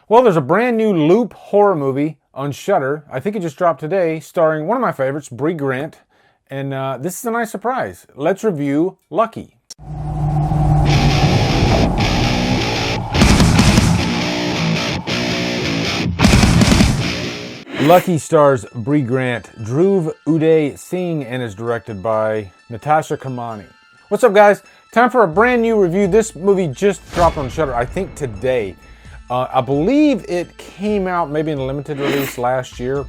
Well, there's a brand new loop horror movie on Shudder. I think it just dropped today, starring one of my favorites, Brea Grant. And this is a nice surprise. Let's review Lucky. Lucky stars Brea Grant, Dhruv Uday Singh, and is directed by Natasha Camani. What's up, guys? Time for a brand new review. This movie just dropped on Shudder, I think today. I believe it came out maybe in a limited release last year,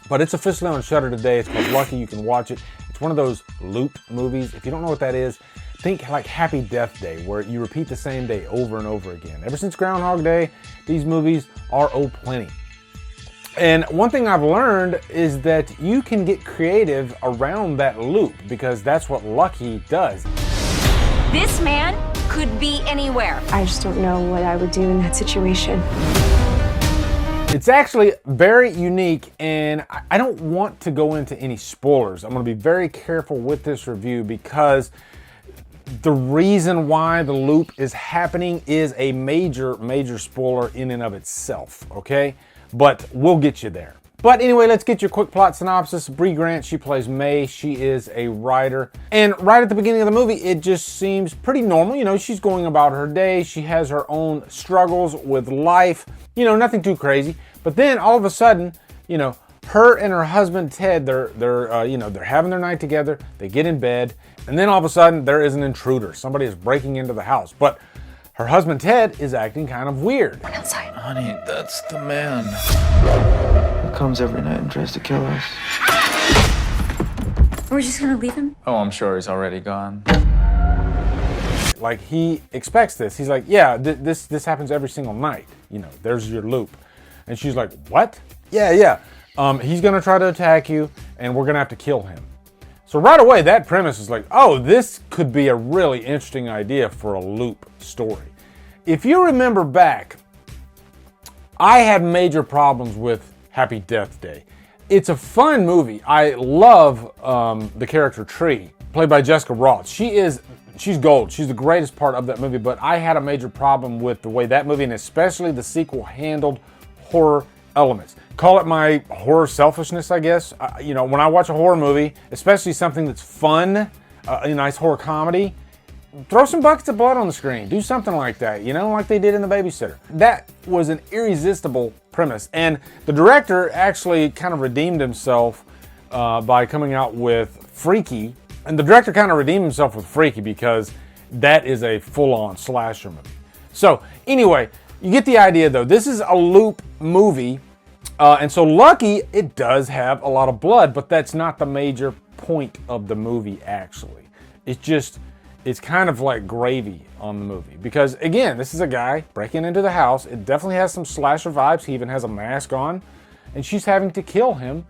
but it's officially on Shudder today. It's called Lucky. You can watch it. It's one of those loop movies. If you don't know what that is, think like Happy Death Day, where you repeat the same day over and over again. Ever since Groundhog Day, these movies are plenty. And one thing I've learned is that you can get creative around that loop, because that's what Lucky does. This man could be anywhere. I just don't know what I would do in that situation. It's actually very unique, and I don't want to go into any spoilers. I'm going to be very careful with this review because the reason why the loop is happening is a major spoiler in and of itself, okay? But we'll get you there. But anyway, let's get your quick plot synopsis. Brea Grant, she plays May. She is a writer. And right at the beginning of the movie, it just seems pretty normal. You know, she's going about her day. She has her own struggles with life. You know, nothing too crazy. But then all of a sudden, you know, her and her husband Ted, they're having their night together. They get in bed, and then all of a sudden there is an intruder. Somebody is breaking into the house. But her husband Ted is acting kind of weird. Run outside. Honey, that's the man. He comes every night and tries to kill us. We're just gonna leave him? Oh, I'm sure he's already gone. Like, he expects this. He's like, yeah, this happens every single night. You know, there's your loop. And she's like, what? Yeah. He's gonna try to attack you, and we're gonna have to kill him. So right away, that premise is like, oh, this could be a really interesting idea for a loop story. If you remember back, I had major problems with Happy Death Day. It's a fun movie. I love the character Tree, played by Jessica Roth. She's gold. She's the greatest part of that movie, but I had a major problem with the way that movie, and especially the sequel, handled horror elements. Call it my horror selfishness, I guess. You know, when I watch a horror movie, especially something that's fun, a nice horror comedy, throw some buckets of blood on the screen. Do something like that, you know, like they did in The Babysitter. That was an irresistible premise. And the director actually kind of redeemed himself by coming out with Freaky. And the director kind of redeemed himself with Freaky because that is a full-on slasher movie. So anyway, you get the idea though. This is a loop movie. And so Lucky, it does have a lot of blood, but that's not the major point of the movie actually. It's kind of like gravy on the movie. Because again, this is a guy breaking into the house. It definitely has some slasher vibes. He even has a mask on. And she's having to kill him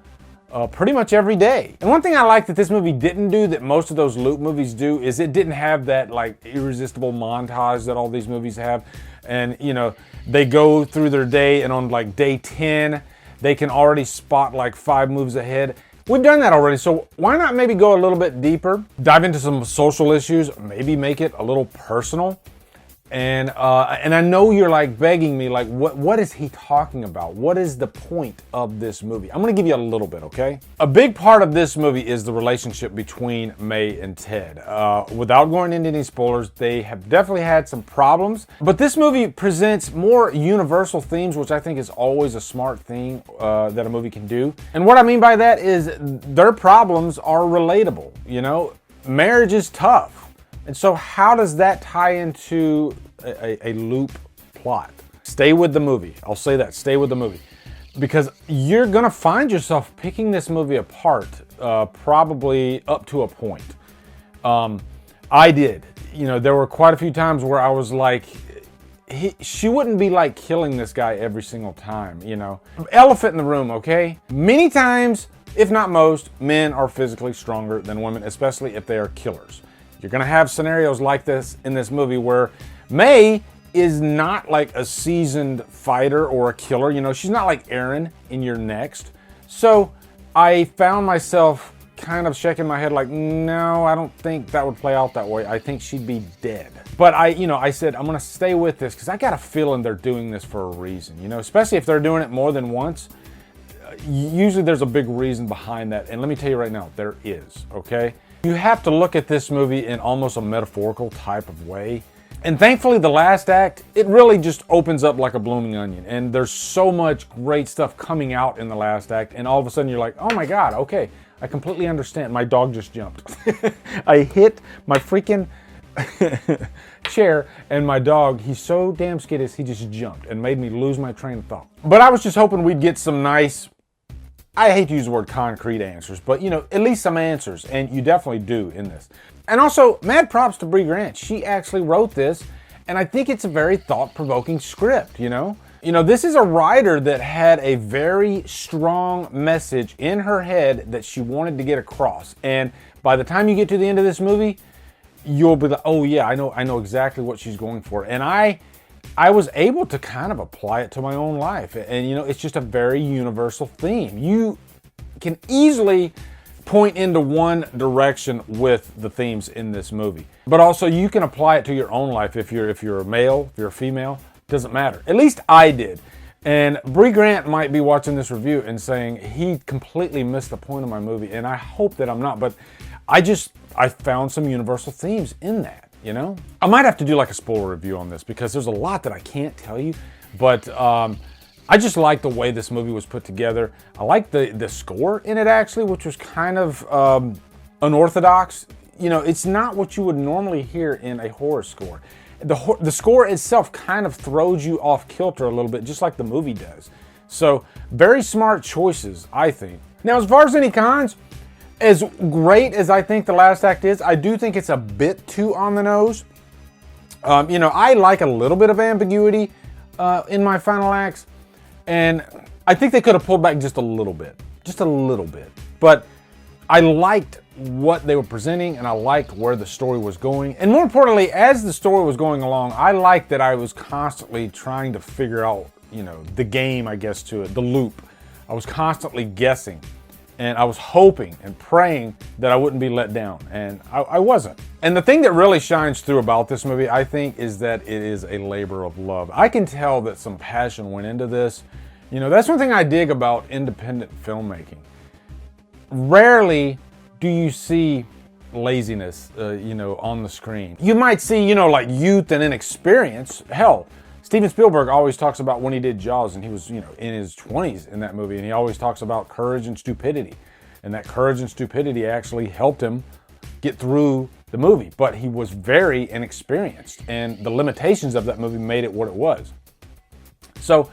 pretty much every day. And one thing I like that this movie didn't do that most of those loop movies do is it didn't have that like irresistible montage that all these movies have. And you know, they go through their day and on like day 10, they can already spot like 5 moves ahead. We've done that already, so why not maybe go a little bit deeper, dive into some social issues, maybe make it a little personal. And I know you're like begging me, like, what is he talking about? What is the point of this movie? I'm gonna give you a little bit, okay? A big part of this movie is the relationship between May and Ted. Without going into any spoilers, they have definitely had some problems, but this movie presents more universal themes, which I think is always a smart thing that a movie can do. And what I mean by that is their problems are relatable, you know? Marriage is tough. And so how does that tie into a loop plot? Stay with the movie. I'll say that. Stay with the movie. Because you're going to find yourself picking this movie apart probably up to a point. I did. You know, there were quite a few times where I was like, she wouldn't be like killing this guy every single time, you know. Elephant in the room, okay? Many times, if not most, men are physically stronger than women, especially if they are killers. You're gonna have scenarios like this in this movie where May is not like a seasoned fighter or a killer. You know, she's not like Aaron in Your Next. So I found myself kind of shaking my head like, no, I don't think that would play out that way. I think she'd be dead. But I said, I'm going to stay with this because I got a feeling they're doing this for a reason, especially if they're doing it more than once. Usually there's a big reason behind that. And let me tell you right now, there is, okay? You have to look at this movie in almost a metaphorical type of way. And thankfully, the last act, it really just opens up like a blooming onion. And there's so much great stuff coming out in the last act. And all of a sudden you're like, oh my God, okay, I completely understand. My dog just jumped. I hit my freaking chair, and my dog, he's so damn skittish, he just jumped and made me lose my train of thought. But I was just hoping we'd get some nice, I hate to use the word concrete answers, but at least some answers, and you definitely do in this. And also, mad props to Brea Grant. She actually wrote this, and I think it's a very thought-provoking script, this is a writer that had a very strong message in her head that she wanted to get across. And by the time you get to the end of this movie, you'll be like, oh yeah, I know exactly what she's going for. And I was able to kind of apply it to my own life. And it's just a very universal theme. You can easily point into one direction with the themes in this movie. But also you can apply it to your own life if you're a male, if you're a female, doesn't matter. At least I did. And Brea Grant might be watching this review and saying he completely missed the point of my movie, and I hope that I'm not, but I found some universal themes in that, I might have to do like a spoiler review on this because there's a lot that I can't tell you, but I just like the way this movie was put together. I like the score in it actually, which was kind of unorthodox. It's not what you would normally hear in a horror score. The score itself kind of throws you off kilter a little bit, just like the movie does. So very smart choices, I think. Now, as far as any cons, as great as I think the last act is, I do think it's a bit too on the nose. I like a little bit of ambiguity in my final acts, and I think they could have pulled back just a little bit. But I liked what they were presenting, and I liked where the story was going. And more importantly, as the story was going along, I liked that I was constantly trying to figure out, the game, I guess, to it, the loop. I was constantly guessing. And I was hoping and praying that I wouldn't be let down, and I wasn't. And the thing that really shines through about this movie, I think, is that it is a labor of love. I can tell that some passion went into this. That's one thing I dig about independent filmmaking. Rarely do you see laziness, on the screen. You might see, like youth and inexperience. Hell, Steven Spielberg always talks about when he did Jaws, and he was, in his 20s in that movie, and he always talks about courage and stupidity. And that courage and stupidity actually helped him get through the movie. But he was very inexperienced, and the limitations of that movie made it what it was. So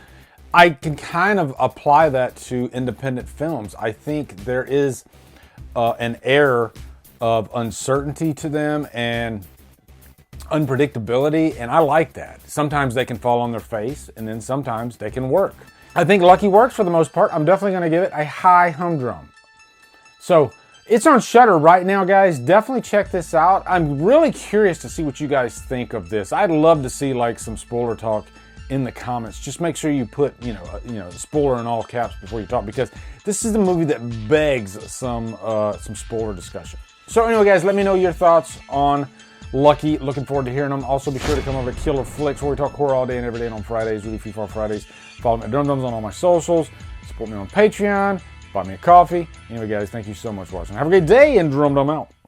I can kind of apply that to independent films. I think there is an air of uncertainty to them and unpredictability, and I like that. Sometimes they can fall on their face, and then sometimes they can work. I think Lucky works for the most part. I'm definitely going to give it a high humdrum. So it's on Shudder right now, guys. Definitely check this out. I'm really curious to see what you guys think of this. I'd love to see like some spoiler talk in the comments. Just make sure you put spoiler in all caps before you talk, because this is the movie that begs some spoiler discussion. So anyway, guys, let me know your thoughts on Lucky. Looking forward to hearing them. Also, be sure to come over to Killer Flicks, where we talk horror all day and every day, and on Fridays, Really Free Fall Fridays. Follow me at Drumdums on all my socials. Support me on Patreon. Buy me a coffee. Anyway, guys, thank you so much for watching. Have a great day, and Drumdum out.